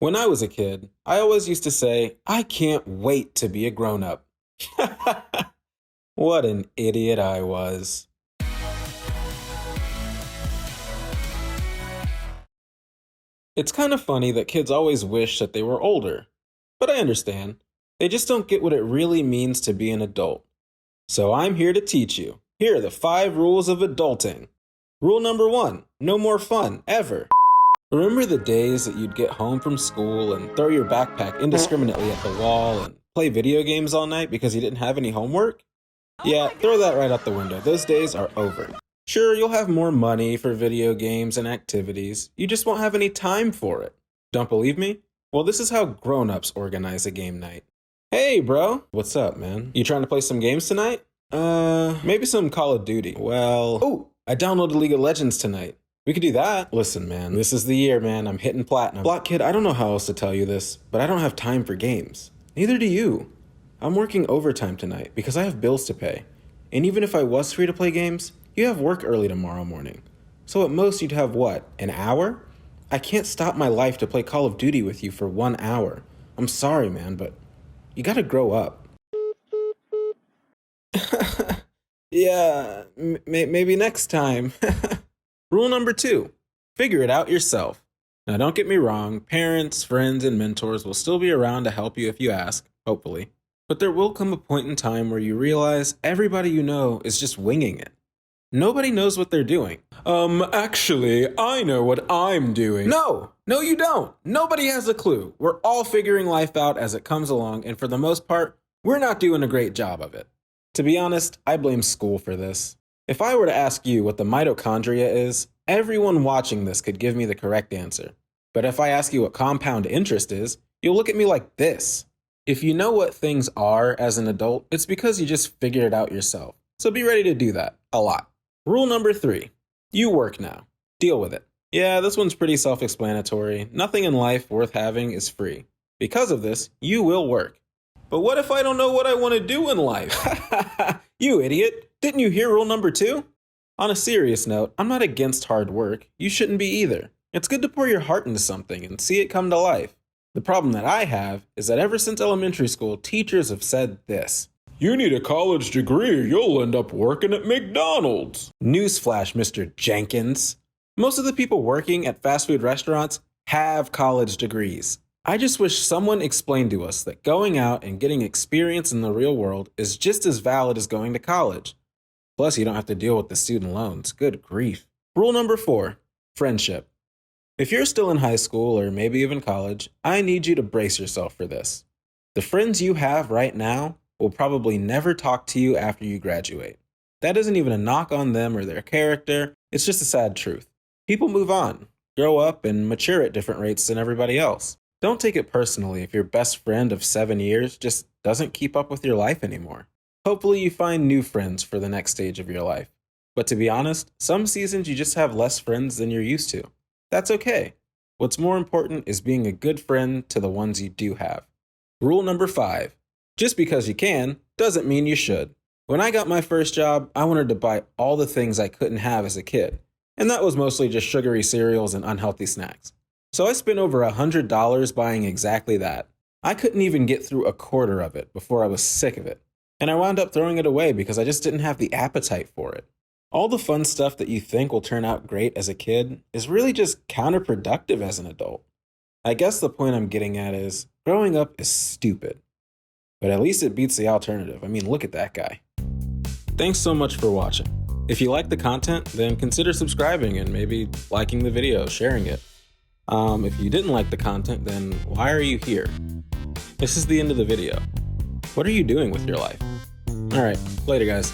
When I was a kid, I always used to say, I can't wait to be a grown-up. What an idiot I was. It's kind of funny that kids always wish that they were older. But I understand. They just don't get what it really means to be an adult. So I'm here to teach you. Here are the 5 rules of adulting. Rule number 1, no more fun, ever. Remember the days that you'd get home from school and throw your backpack indiscriminately at the wall and play video games all night because you didn't have any homework? Yeah, throw that right out the window. Those days are over. Sure, you'll have more money for video games and activities. You just won't have any time for it. Don't believe me? Well, this is how grown-ups organize a game night. Hey, bro. What's up, man? You trying to play some games tonight? Maybe some Call of Duty. Oh, I downloaded League of Legends tonight. We could do that. Listen, man, this is the year, man. I'm hitting platinum. Block Kid, I don't know how else to tell you this, but I don't have time for games. Neither do you. I'm working overtime tonight because I have bills to pay. And even if I was free to play games, you have work early tomorrow morning. So at most you'd have what, an hour? I can't stop my life to play Call of Duty with you for 1 hour. I'm sorry, man, but you gotta grow up. Yeah, maybe next time. Rule number 2, figure it out yourself. Now don't get me wrong, parents, friends, and mentors will still be around to help you if you ask, hopefully. But there will come a point in time where you realize everybody you know is just winging it. Nobody knows what they're doing. Actually, I know what I'm doing. No, you don't. Nobody has a clue. We're all figuring life out as it comes along, and for the most part, we're not doing a great job of it. To be honest, I blame school for this. If I were to ask you what the mitochondria is, everyone watching this could give me the correct answer. But if I ask you what compound interest is, you'll look at me like this. If you know what things are as an adult, it's because you just figured it out yourself. So be ready to do that, a lot. Rule number 3, you work now. Deal with it. Yeah, this one's pretty self-explanatory. Nothing in life worth having is free. Because of this, you will work. But what if I don't know what I want to do in life? You idiot! Didn't you hear rule number 2? On a serious note, I'm not against hard work. You shouldn't be either. It's good to pour your heart into something and see it come to life. The problem that I have is that ever since elementary school, teachers have said this. You need a college degree or you'll end up working at McDonald's. Newsflash, Mr. Jenkins. Most of the people working at fast food restaurants have college degrees. I just wish someone explained to us that going out and getting experience in the real world is just as valid as going to college. Plus, you don't have to deal with the student loans. Good grief. Rule number 4, friendship. If you're still in high school or maybe even college, I need you to brace yourself for this. The friends you have right now will probably never talk to you after you graduate. That isn't even a knock on them or their character. It's just a sad truth. People move on, grow up, and mature at different rates than everybody else. Don't take it personally if your best friend of 7 years just doesn't keep up with your life anymore. Hopefully you find new friends for the next stage of your life. But to be honest, some seasons you just have less friends than you're used to. That's okay. What's more important is being a good friend to the ones you do have. Rule number 5, just because you can doesn't mean you should. When I got my first job, I wanted to buy all the things I couldn't have as a kid. And that was mostly just sugary cereals and unhealthy snacks. So I spent over $100 buying exactly that. I couldn't even get through a quarter of it before I was sick of it. And I wound up throwing it away because I just didn't have the appetite for it. All the fun stuff that you think will turn out great as a kid is really just counterproductive as an adult. I guess the point I'm getting at is, growing up is stupid. But at least it beats the alternative. I mean, look at that guy. Thanks so much for watching. If you like the content, then consider subscribing and maybe liking the video, sharing it. If you didn't like the content, then why are you here? This is the end of the video. What are you doing with your life? Alright, later guys.